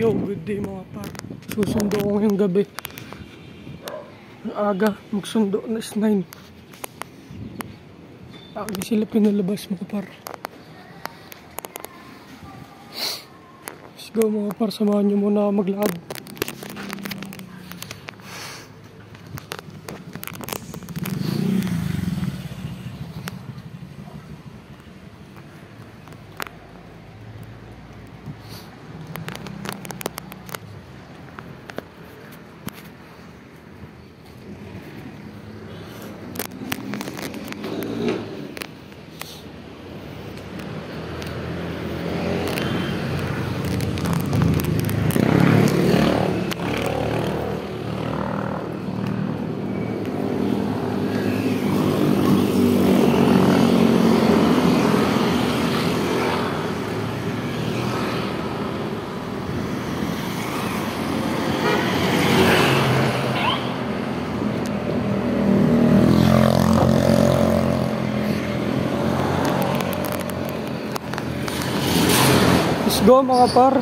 Yo, good day mga par. Susundo ko ngayong gabi. Aga, magsundo na 9. Aga sila pinalabas mga par. Let's go mga par, samahan nyo muna ako maglakad. Let's go mga par.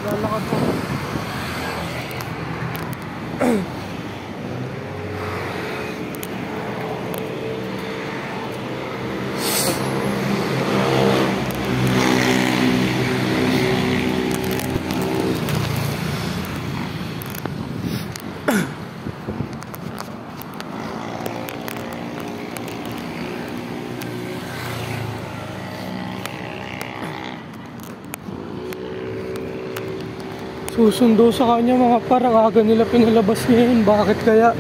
Lalakad po. Susundo sa kanya mga par, ang aga nila pinalabas ngayon. Bakit kaya?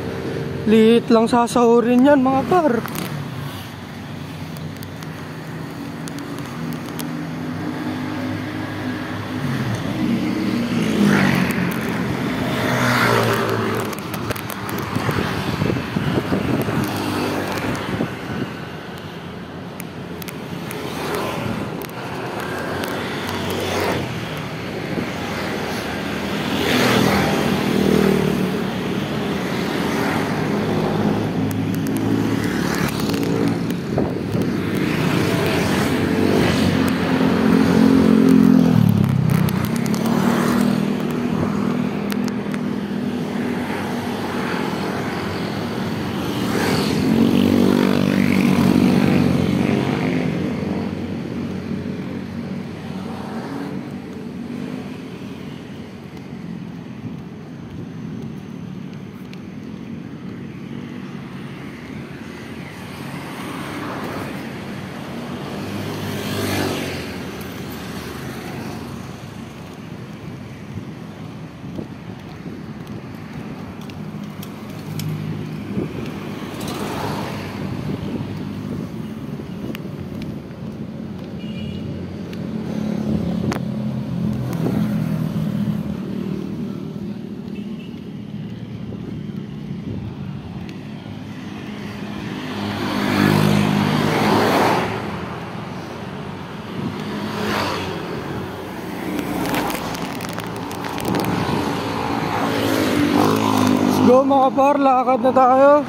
Liit lang sasahurin yan mga par. Go mga par, lakad na tayo.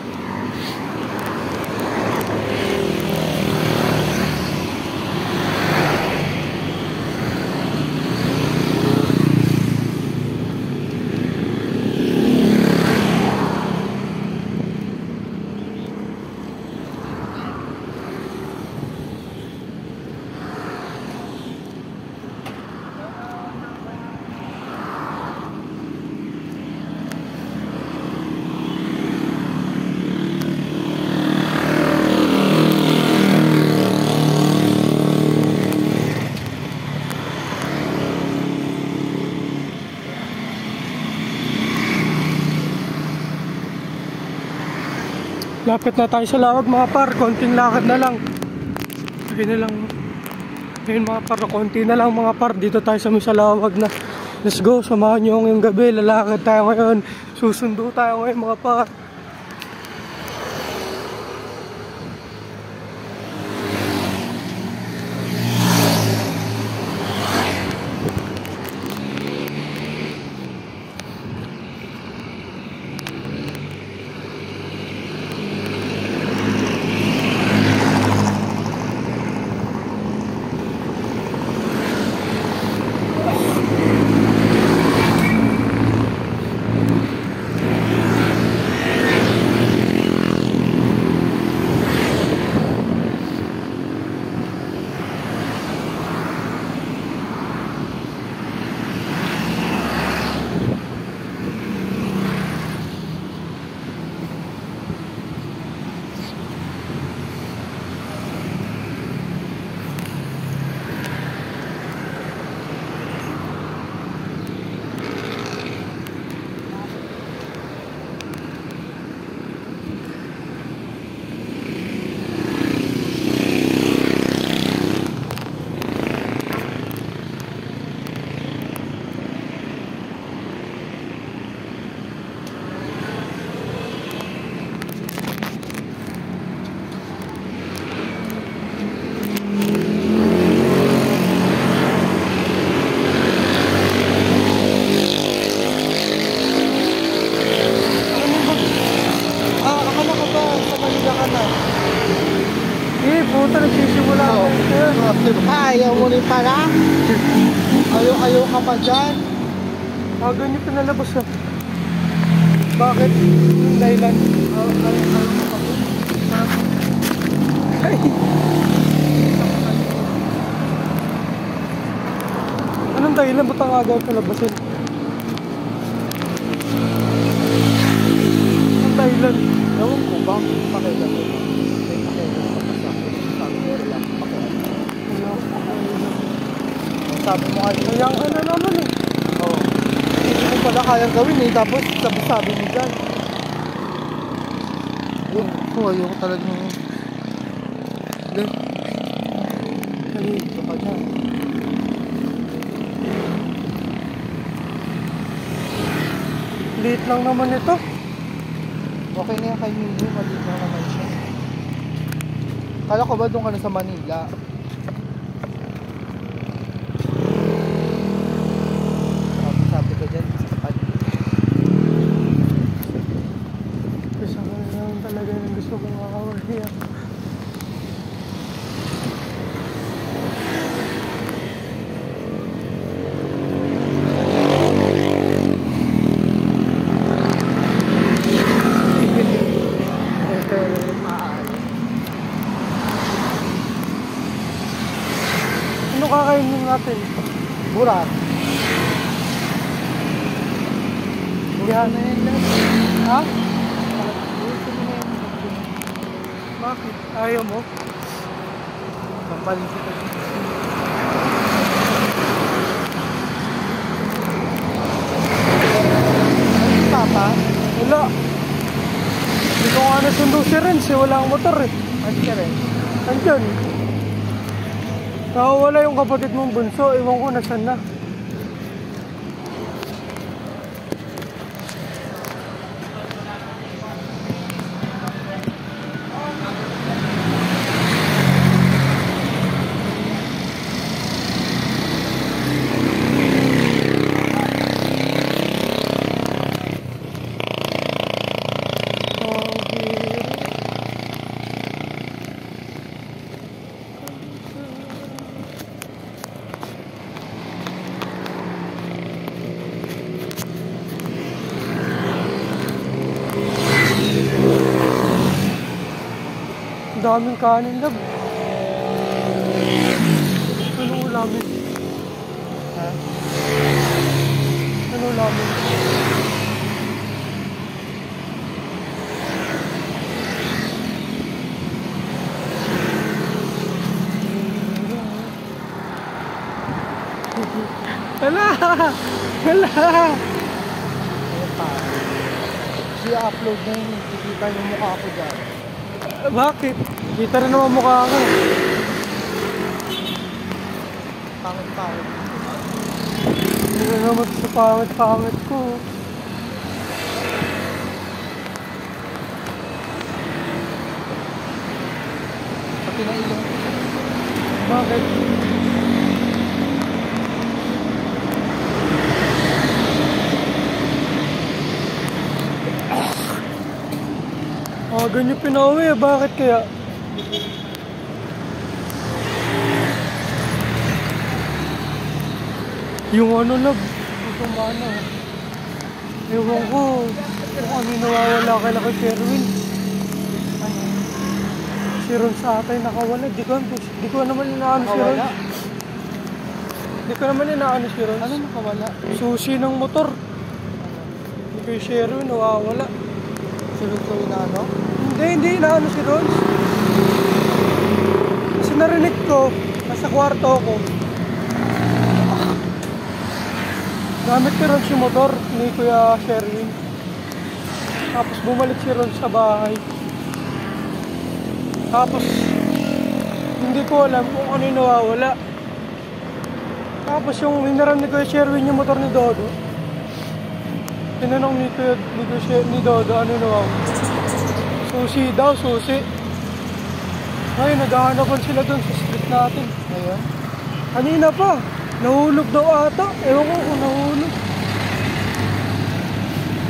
Lapit na tayo sa lawag mga par, konting lakad na lang. Ayun na lang. Ayun mga par, konti na lang mga par. Dito tayo sa lawag na. Let's go, samahan nyo ngayong gabi. Lalakad tayo ngayon. Susundo tayo ngayon mga par. ayaw mo rin pala. Ayaw ka pa dyan. Ganyan pinalabas na. Bakit? Yung dahilan. Ayaw ka pa dyan. Ay! Anong dahilan? Ba't ang agaw palabasin? Anong dahilan? Ewan ko ba? Pakailan ko ba? May pakailan pa pa sa akin. Sabi mo wala akong pakailan. Sabi mo kayo. Kaya ano naman eh. Oo. Hindi mo pala kayang gawin eh. Tapos sabi mo dyan. Ayaw ko talaga ng... Nalito ka dyan. Liit lang naman ito. Okay na yan kay Mimi. Maliit lang naman siya. Kala ko ba doon ka na sa Manila? Sabi ka dyan. Gusto ko naman talaga yung gusto kong makawali yan. Ano kakainin natin? Burat. Yan. Na yan lang. Ha? Gusto mo na yan. Bakit? Ayaw mo? Sampalin kita. Papa? Wala. Hindi ko nga nasundo si Renz eh. Wala ang motor eh. Ano ka rin? Andyan. Nakawala yung kapatid mong bunso. Iwan ko nasan na. Daming kanin lab. Ano ulamin? Ha? Ano ulamin? Hala! Hala! Ayan pa. I-upload na yun. Kikita yung mukha ko dyan. Bakit? Kita na naman mukha ko. Pangit-pangit. Hindi na naman sa pangit-pangit ko. Pati na ilong. Bakit? Ganyan pinauwi eh. Bakit kaya? Yung ano lab, itong mana. Ewan ko kung ano nawawala kay Laki Sherwin. Si Ron sa atay nakawala. Di ko naman inaano si Ron. Di ko naman inaano si Ron. Ano nakawala? Susi ng motor. Di kay Sherwin nawawala. Sunod ko yung ano? Hindi inaano si Ron. Kasi narinig ko, nasa kwarto ko. Gamit ni Ron si motor ni Kuya Sherwin. Tapos bumalik si Ron sa bahay. Tapos hindi ko alam kung ano yung nawawala. Tapos yung hinaram ni Kuya Sherwin yung motor ni Dodo. Tinanong ni Dodo ano yung nawawala. Susi daw, susi. Ngayon naghahanapon sila doon sa street natin. Ngayon? Kanina pa. Nahulog daw ata. Ewan ko kung nahulog.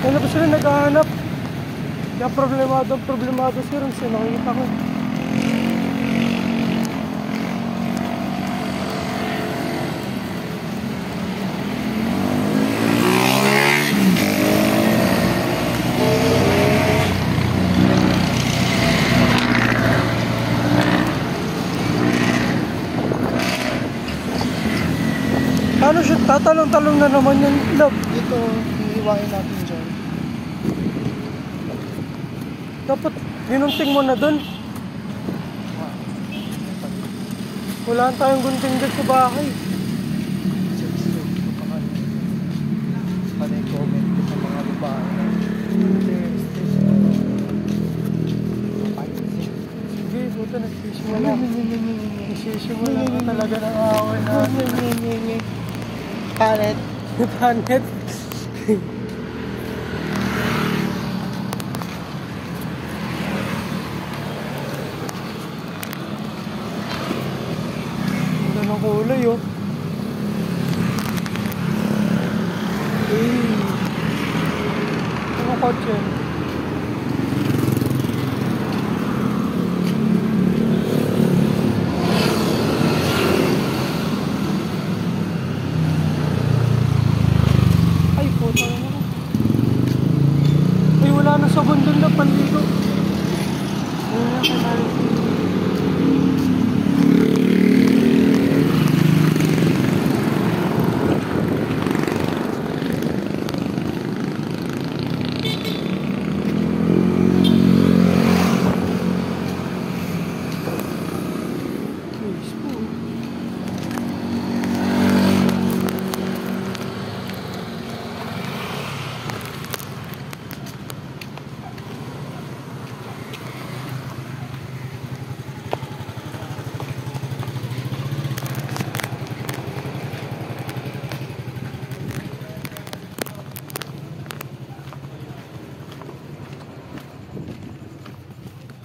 Kaya pa sila naghahanap. Kaya problemado si Ron. Nakikita ko. talong-talong na naman yung love. Ito, hihiwain natin dyan. Dapat ginunting mo na dun. Wala tayong gunting dyan sa bahay. Subscribe ko pa kayo. Panay-comment ko sa mga babae. Sige, buta nagsisimula. Nagsisimula ka talaga ng away natin. Panet. Panet. Ganda ng kulay, oh. Ano kotse? Ay, puta na. Ay, wala na sabon dun na panligo. Wala na kanal.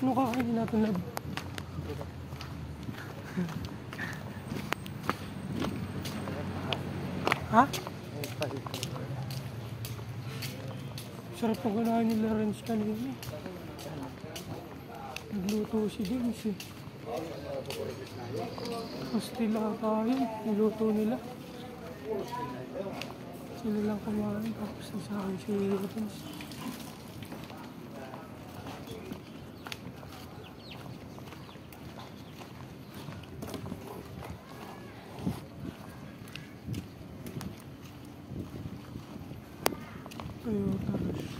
Ano kakainin natin, love? Ha? Sarap ang kanahin ni Lawrence kanina. Nagluto si James eh. Pastila tayo. Niluto nila. Sila lang kumain. Tapos na sa akin si James. Toyota Rush.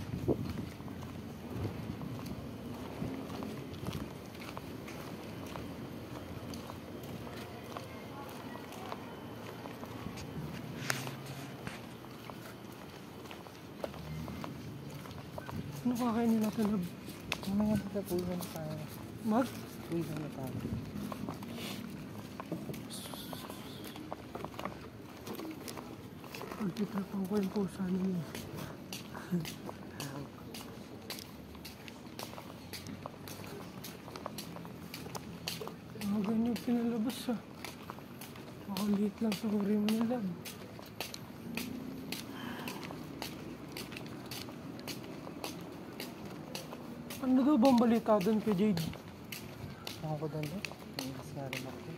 Ano kakainin natin, love? Ano nga sa pulo na tayo? Mag? Pulo na tayo. Pagtitrapan ko yung pusa niya. Ganyan yung pinalabas ah. Makaliit lang sa kurin mo ng lab. Ano daw bang balita doon kay Jade? Ako ko doon doon. Mas nga rin ako.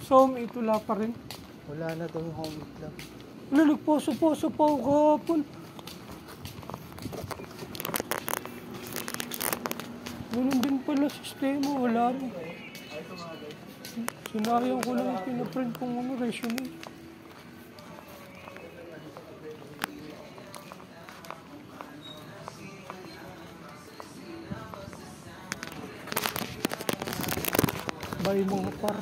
So, itula pa rin. Wala na daw yung home club. Ano, nagposo-poso pa ako kahapon. Ganun din pala sistema, wala rin. Sinayang ko lang yung pinaprint kong resume. Bye mga par.